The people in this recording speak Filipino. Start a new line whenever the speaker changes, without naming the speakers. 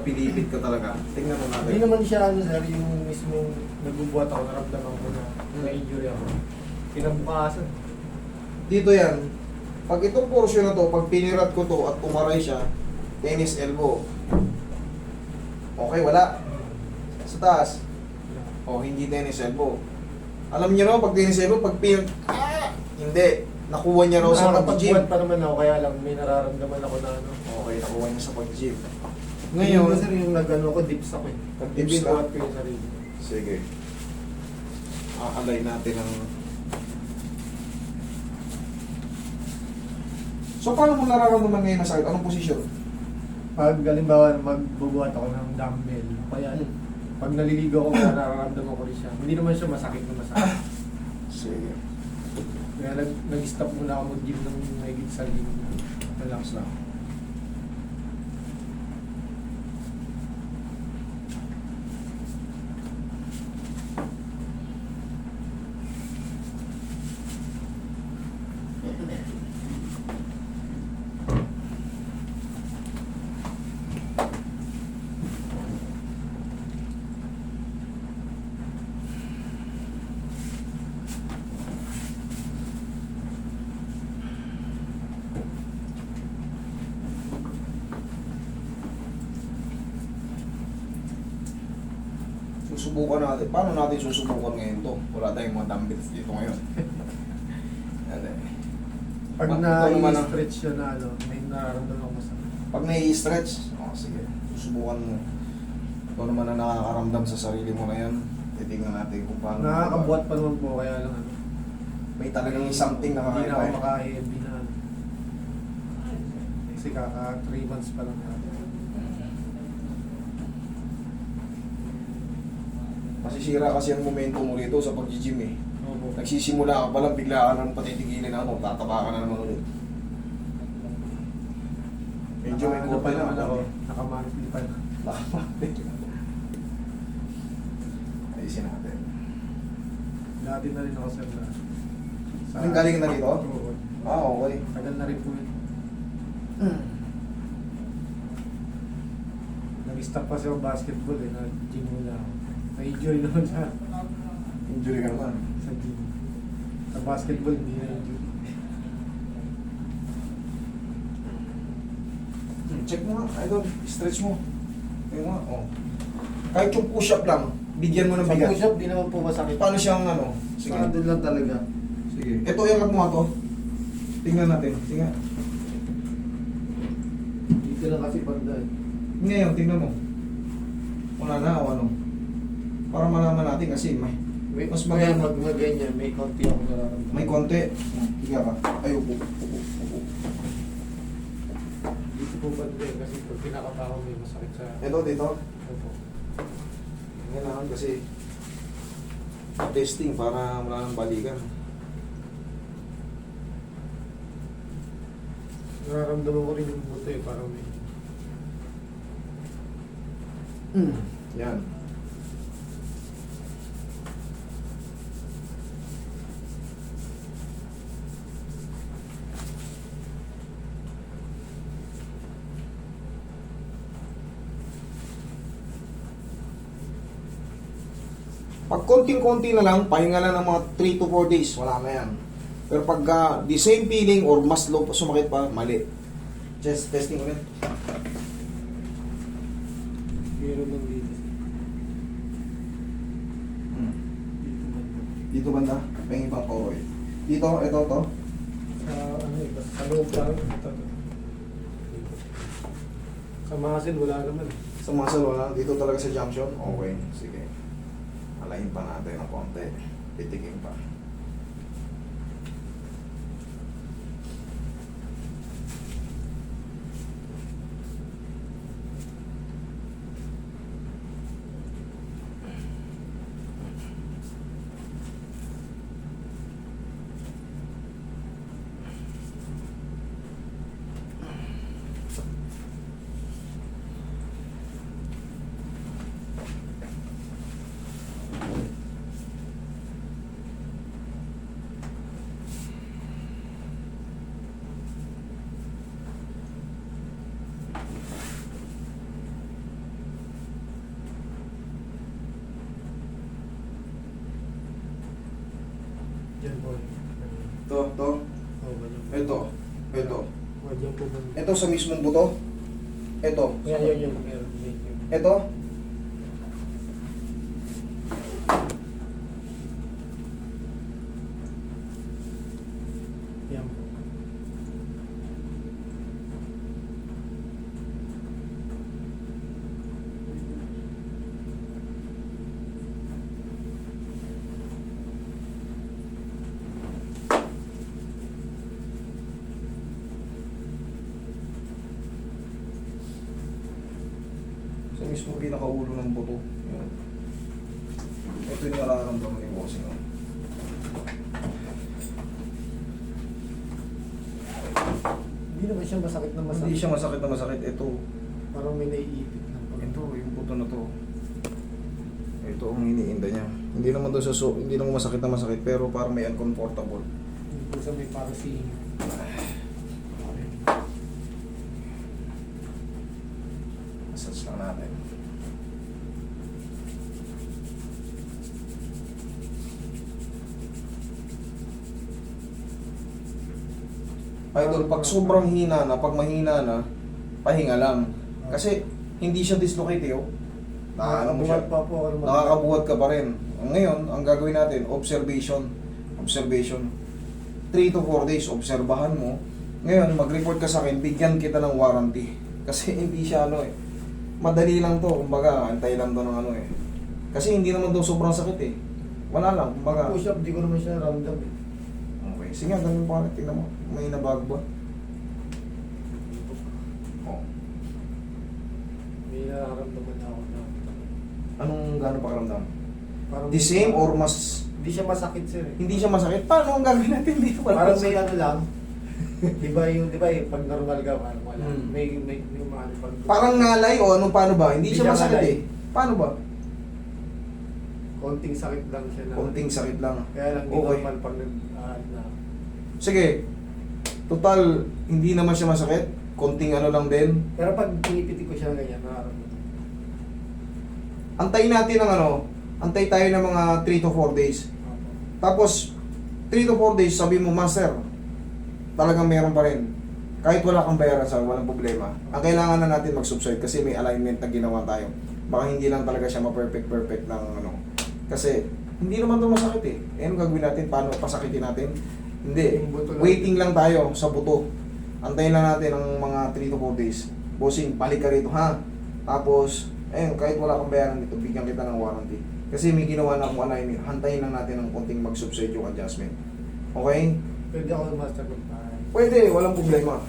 napilipit ka talaga. Tingnan mo
Hindi
natin.
naman siya, ano sir, yung mismong nagbubuhat ako, naramdaman ko na na-injury ako. Kinabukasan.
Dito yan. Pag itong portion na to, pag pinirat ko to at umaray siya, tennis elbow. Okay, wala. Sa taas. O, hindi tennis elbow. Alam niyo no, pag tennis elbow, pag hindi. Nakuha niya raw sa pag-gym.
Nakakapagbuhat pa naman ako, kaya lang may nararamdaman ako na ano.
Okay, nakuha niya sa pag-gym.
Ngayon,
Ngayon,
sir, yung nag-ano ko, dips ako eh. Pag
Dips ka?
binuhat ko yung sarili.
sige. Aalay natin ang... So, paano mo nararamdaman ngayon na sakit? Anong posisyon?
Pag halimbawa magbubuhat ako ng dumbbell, kaya pag naliligo ako, nararamdaman ko rin siya. Hindi naman siya masakit na masakit.
Sige.
Kaya nag-stop muna ako mag-gym ng mahigit sa linggo.
Relax lang. Susubukan natin. Paano natin susubukan ngayon to? Wala tayong mga dumbbells dito ngayon. Yan eh.
Pag
Ito naman ang-
na-stretch siya na ano, may nararamdaman ako masakit.
Pag nai-stretch, sige, susubukan mo. Ito naman ang nakakaramdam sa sarili mo na yan. Titingnan natin kung paano.
Nakakabuhat pa naman po, kaya lang ano.
May talagang something
Hindi na ako
nakakaiba.
maka-heavy na ano. Kasi kaka 3 months pa lang natin.
Masisira kasi ang momentum mo rito sa pag-gym eh.
Opo.
Nagsisimula ka pa lang, bigla ka nang patitigilin na ano, tataba ka na naman ulit. Medyo may
Ano
kurte
pa
na
naman ako,
ako.
naka-monthly pa na.
Ayusin natin.
Dati na rin ako sir na.
Anong galing na rito?
Oo.
Ah, okay.
Tagal na rin po yun. Nag-stop kasi ako basketball eh, nag-gym muna ako. Na-enjoy naman sa
Injury ka naman.
gym. Sa basketball, hindi na-enjoy.
Check mo nga, idol. Stretch mo. Ayun nga, oh. Kahit yung push-up lang, bigyan mo ng
Sa
bigat.
push-up, di naman po masakit.
Paano siyang ano? Sige.
Sa doon lang talaga.
Sige. Ito, iangat mo nga to. Tingnan natin. Sige.
Dito lang kasi banda eh.
Ngayon, tingnan mo. Wala na o ano. Para malaman natin kasi may mas
Kaya
maganda.
mag-ganyan, may konti ako nararamdaman.
May konti. Higa ka. Ay, upo. Upo.
Dito po banda eh, kasi pag pinakapa ako may masakit sa...
Ito, dito.
Opo.
Kailangan kasi testing para wala nang balikan.
Nararamdaman ko rin yung buto eh, parang may...
Yan. Pag konting-konti na lang, pahinga lang ng mga 3 to 4 days, wala na yan. Pero pag the same feeling or mas low, sumakit pa, mali. Chest testing ulit.
Meron lang dito.
Dito banda, pahingin pang poroy. Dito, ito, to.
Sa ano eh, basta sa loob lang. Ito. Dito. Sa muscle, wala naman eh.
Sa muscle, wala. Dito talaga sa junction. Okay, sige. Alayin pa natin ng konti. Pitikin pa.
Yan po.
To.
Oh, ganyan.
Ito.
Oh, dyan po banda.
Ito sa mismong buto. Ito.
Kaya yun. Meron medyo.
Ito.
Yan po.
Sa mismong pinakaulo ng buto. Yan. Ito yung nararamdaman ni bossing. Oh.
Hindi naman siya masakit na masakit.
Hindi siya masakit na masakit. Ito.
Parang may naiipit na po.
Ito, yung buto na to. Ito ang iniinda niya. Hindi naman doon hindi naman masakit na masakit, pero parang may uncomfortable.
Hindi po sa may parang si...
Massage lang natin. Idol, pag sobrang hina na, pag mahina na, pahinga lang. Kasi hindi siya dislocate eh. Oh. Ano mo siya?
Buhat pa po ako naman.
Nakakabuhat ka pa rin. Ngayon, ang gagawin natin, observation. Observation. 3 to 4 days, obserbahan mo. Ngayon, mag-report ka sa akin, bigyan kita ng warranty. Kasi hindi siya ano eh. Madali lang to, kumbaga, antay lang to ng ano eh. Kasi hindi naman daw sobrang sakit eh. Wala lang, kumbaga.
Push-up, di ko naman siya ramdam eh.
Okay, sige, ganun pa rin. Tingnan mo, may nabag ba? Oh.
May nararamdaman na ako na.
Anong gano'ng pakiramdam?
Parang
The same or mas...
Hindi siya masakit sir eh.
Hindi siya masakit? Paano ang gagawin natin dito?
Parang may ano lang. di ba pag normal ka, parang wala.
Hmm.
May umano pag...
Parang ngalay o ano, paano ba? Hindi
Hindi
siya
siya
masakit
ngalay.
eh. Paano ba?
Konting sakit lang siya na.
Konting sakit lang.
Kaya lang di
Okay.
normal pag na.
Sige. Total, hindi naman siya masakit. Konting ano lang din.
Pero pag pinipiti ko siya ganyan, nararamdaman.
Antayin natin ng ano, antay tayo ng mga 3 to 4 days. Tapos, 3 to 4 days, sabi mo, Master, talagang meron pa rin. Kahit wala kang bayaran sa walang problema. Ang kailangan na natin mag-subside kasi may alignment na ginawa tayo. Baka hindi lang talaga siya ma-perfect ng ano. Kasi, hindi naman ito masakit eh. Eh, anong gagawin natin? Paano pasakitin natin? Hindi.
Yung buto lang.
Waiting lang tayo sa buto. Antayin lang natin ang mga 3 to 4 days. Bossing, balik ka rito ha. Tapos, ayun, kahit wala kang bayaran dito, bigyan kita ng warranty. Kasi may ginawa na akong alignment. Hantayin lang natin ng konting mag-subside yung adjustment. Okay?
Pwede ako master mag
Pwede, walang problema.